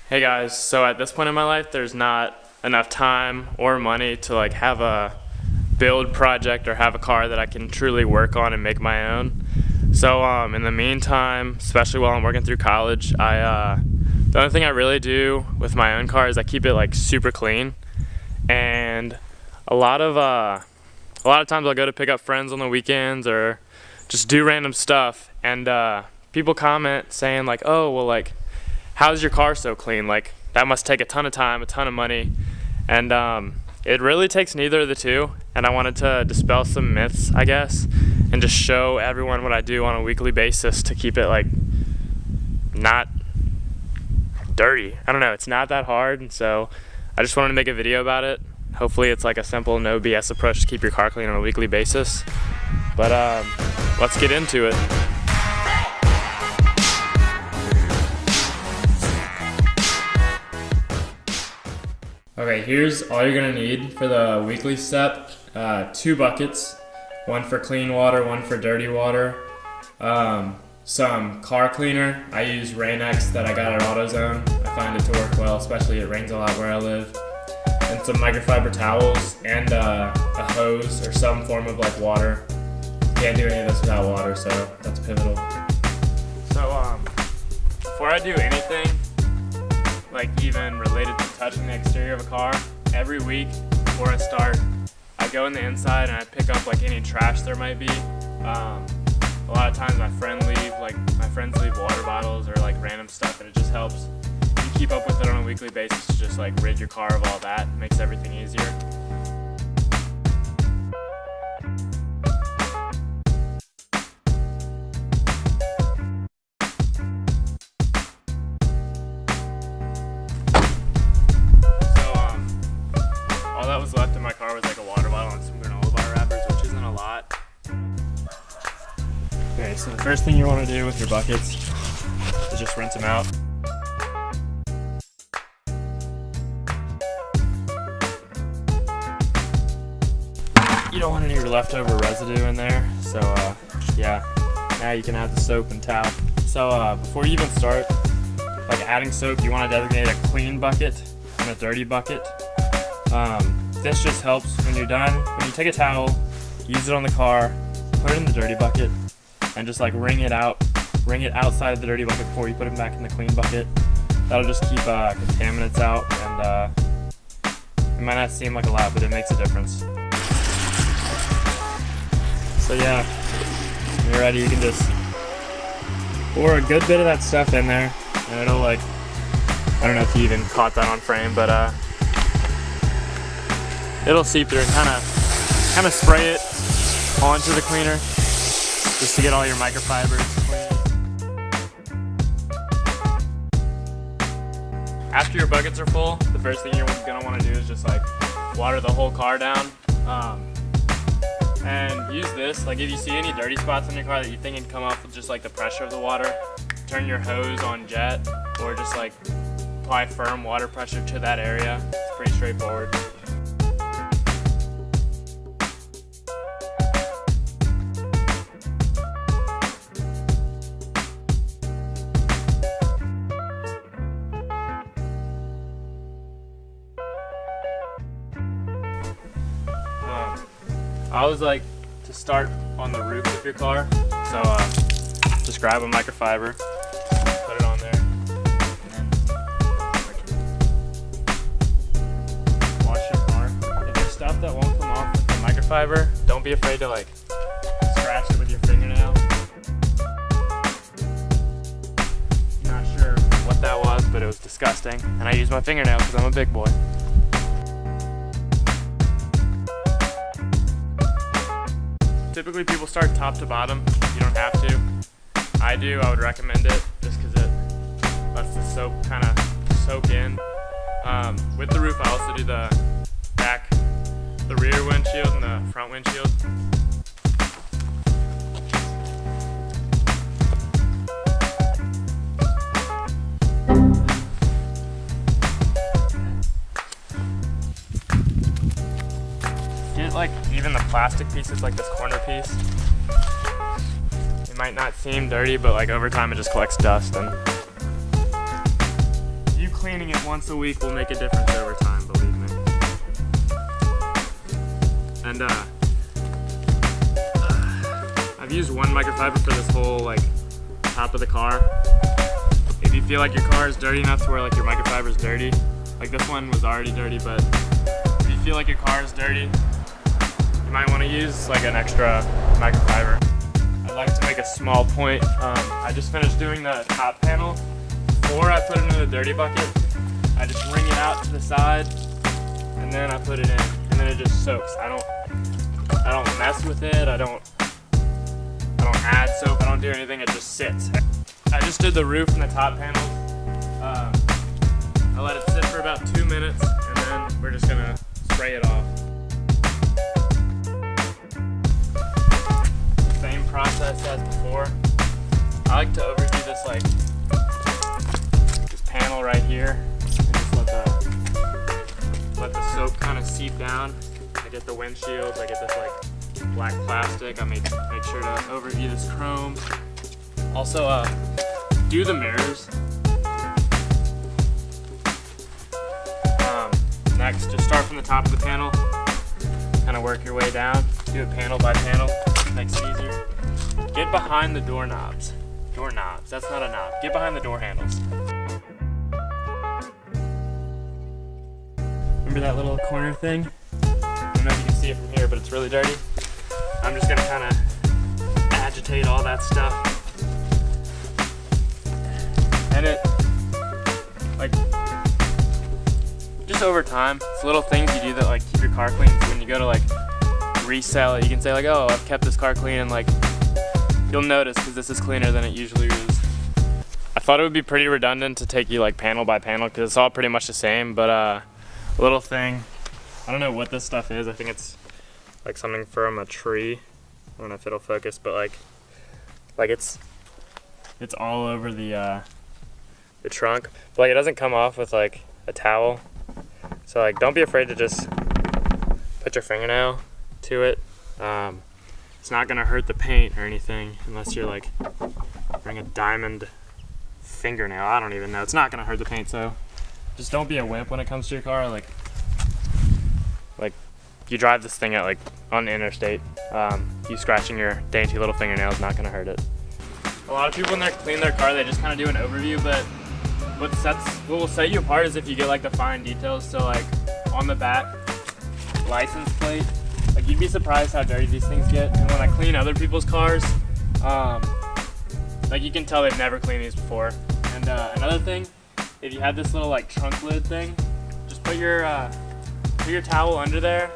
Hey guys, so at this point in my life, there's not enough time or money to like have a build project or have a car that I can truly work on and make my own. So in the meantime, especially while I'm working through college, the only thing I really do with my own car is I keep it like super clean. And a lot of times I'll go to pick up friends on the weekends or just do random stuff, and people comment saying like, oh well, like, how's your car so clean? Like, that must take a ton of time, a ton of money. And it really takes neither of the two. And I wanted to dispel some myths, I guess, and just show everyone what I do on a weekly basis to keep it like not dirty. I don't know, it's not that hard. And so I just wanted to make a video about it. Hopefully it's like a simple no BS approach to keep your car clean on a weekly basis. But let's get into it. Okay, here's all you're gonna need for the weekly step. 2 buckets, one for clean water, one for dirty water. Some car cleaner. I use Rain-X that I got at AutoZone. I find it to work well, especially it rains a lot where I live. And some microfiber towels and a hose or some form of like water. Can't do any of this without water, so that's pivotal. So before I do anything, like even related to touching the exterior of a car, every week before I start, I go in the inside and I pick up like any trash there might be. A lot of times my friends leave water bottles or like random stuff, and it just helps you keep up with it on a weekly basis to just like rid your car of all that. It makes everything easier. All that was left in my car was like a water bottle and some granola bar wrappers, which isn't a lot. Okay, so the first thing you want to do with your buckets is just rinse them out. You don't want any leftover residue in there, so yeah, now you can add the soap and towel. So before you even start like adding soap, you want to designate a clean bucket and a dirty bucket. This just helps when you're done. When you take a towel, use it on the car, put it in the dirty bucket, and just like wring it outside of the dirty bucket before you put it back in the clean bucket. That'll just keep contaminants out, and it might not seem like a lot, but it makes a difference. So yeah, when you're ready, you can just pour a good bit of that stuff in there, and it'll like, I don't know if you even caught that on frame, but it'll seep through and kind of spray it onto the cleaner just to get all your microfibers clean. After your buckets are full, the first thing you're gonna want to do is just like water the whole car down. And use this, like if you see any dirty spots in your car that you think can come off with just like the pressure of the water, turn your hose on jet or just like apply firm water pressure to that area. It's pretty straightforward. I always like to start on the roof of your car, so just grab a microfiber, put it on there, and then wash your car. If there's stuff that won't come off with the microfiber, don't be afraid to like scratch it with your fingernail. Not sure what that was, but it was disgusting, and I use my fingernail because I'm a big boy. Typically people start top to bottom. You don't have to. I do. I would recommend it just because it lets the soap kind of soak in. With the roof, I also do the rear windshield and the front windshield. Get like even the plastic pieces, like this corner piece. It might not seem dirty, but like over time it just collects dust, and you cleaning doing it once a week will make a difference over time, believe me. And I've used one microfiber for this whole like top of the car. If you feel like your car is dirty enough to where like your microfiber is dirty, like this one was already dirty, but if you feel like your car is dirty, you might want to use like an extra microfiber. I'd like to make a small point. I just finished doing the top panel. Before I put it in the dirty bucket, I just wring it out to the side, and then I put it in, and then it just soaks. I don't mess with it. I don't add soap. I don't do anything. It just sits. I just did the roof and the top panel. I let it sit for about 2 minutes, and then we're just gonna spray it off. Same process as before. I like to overdo this this panel right here, and just let the soap kind of seep down. I get the windshields. I get this black plastic. I make sure to overview this chrome. Also, do the mirrors. Next, just start from the top of the panel, kind of work your way down. Do it panel by panel, makes it easier. Get behind the doorknobs. Doorknobs, that's not a knob. Get behind the door handles. Remember that little corner thing? I don't know if you can see it from here, but it's really dirty. I'm just gonna kind of agitate all that stuff. And it, just over time, it's little things you do that keep your car clean. So when you go to resell it, you can say oh, I've kept this car clean, and you'll notice because this is cleaner than it usually is. I thought it would be pretty redundant to take you panel by panel because it's all pretty much the same, but a little thing, I don't know what this stuff is. I think it's something from a tree. I don't know if it'll focus, but it's all over the trunk. But it doesn't come off with a towel. So don't be afraid to just put your fingernail to it. It's not gonna hurt the paint or anything unless you're wearing a diamond fingernail. I don't even know. It's not gonna hurt the paint, so just don't be a wimp when it comes to your car. You drive this thing at on the interstate. You scratching your dainty little fingernail is not gonna hurt it. A lot of people when they clean their car, they just kind of do an overview, but what will set you apart is if you get the fine details. So on the back license plate, you'd be surprised how dirty these things get. And when I clean other people's cars, you can tell they've never cleaned these before. And another thing, if you have this little trunk lid thing, just put your towel under there,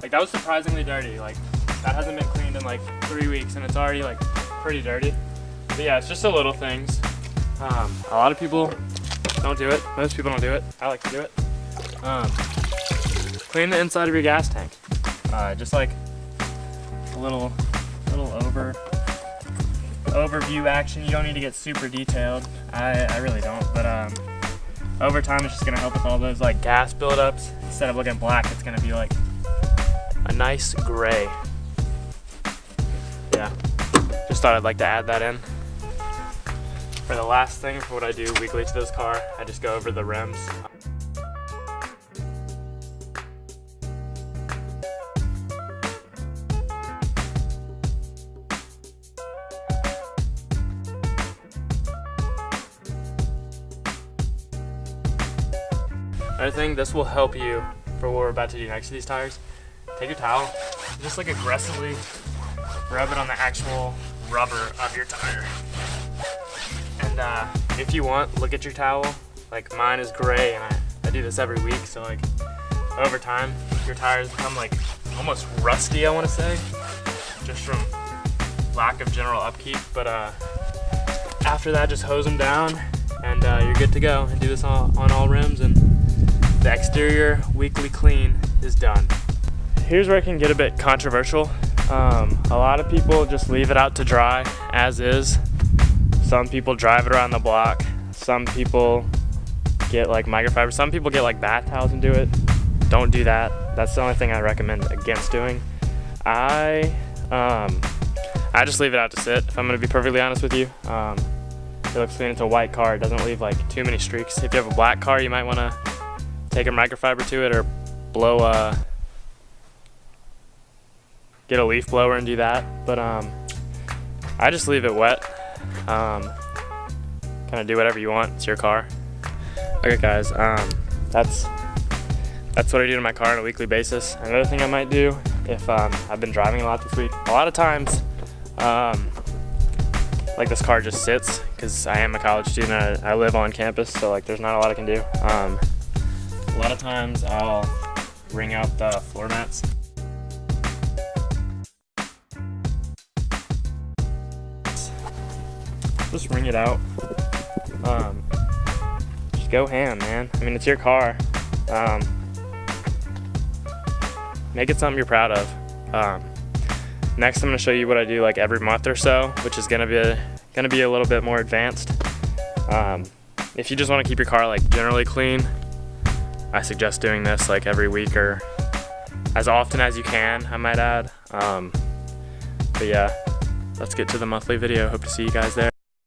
and that was surprisingly dirty. That hasn't been cleaned in 3 weeks, and it's already pretty dirty. But yeah, it's just the little things. A lot of people don't do it. Most people don't do it. I like to do it. Clean the inside of your gas tank. Just a little overview action. You don't need to get super detailed. I really don't. But over time, it's just gonna help with all those gas buildups. Instead of looking black, it's gonna be a nice gray. Yeah. Just thought I'd to add that in. For the last thing, for what I do weekly to this car, I just go over the rims. Another thing, this will help you for what we're about to do next to these tires. Take your towel, just aggressively rub it on the actual rubber of your tire. And if you want, look at your towel. Mine is gray, and I do this every week, so over time, your tires become almost rusty, I want to say, just from lack of general upkeep. But after that, just hose them down, and you're good to go. And do this on all rims, and the exterior weekly clean is done. Here's where it can get a bit controversial. A lot of people just leave it out to dry as is. Some people drive it around the block. Some people get microfiber. Some people get bath towels and do it. Don't do that. That's the only thing I recommend against doing. I just leave it out to sit, if I'm gonna be perfectly honest with you. It looks clean. It's a white car. It doesn't leave like too many streaks. If you have a black car, you might want to take a microfiber to it or blow get a leaf blower and do that. But I just leave it wet. Kind of do whatever you want. It's your car. Okay, guys. That's what I do to my car on a weekly basis. Another thing I might do if I've been driving a lot this week. A lot of times, like this car just sits because I am a college student. I live on campus, so like there's not a lot I can do. A lot of times I'll wring out the floor mats. Just wring it out. Just go ham, man. I mean, it's your car. Make it something you're proud of. Next, I'm gonna show you what I do like every month or so, which is gonna be a little bit more advanced. If you just want to keep your car like generally clean, I suggest doing this like every week or as often as you can, I might add. But yeah, let's get to the monthly video. Hope to see you guys there.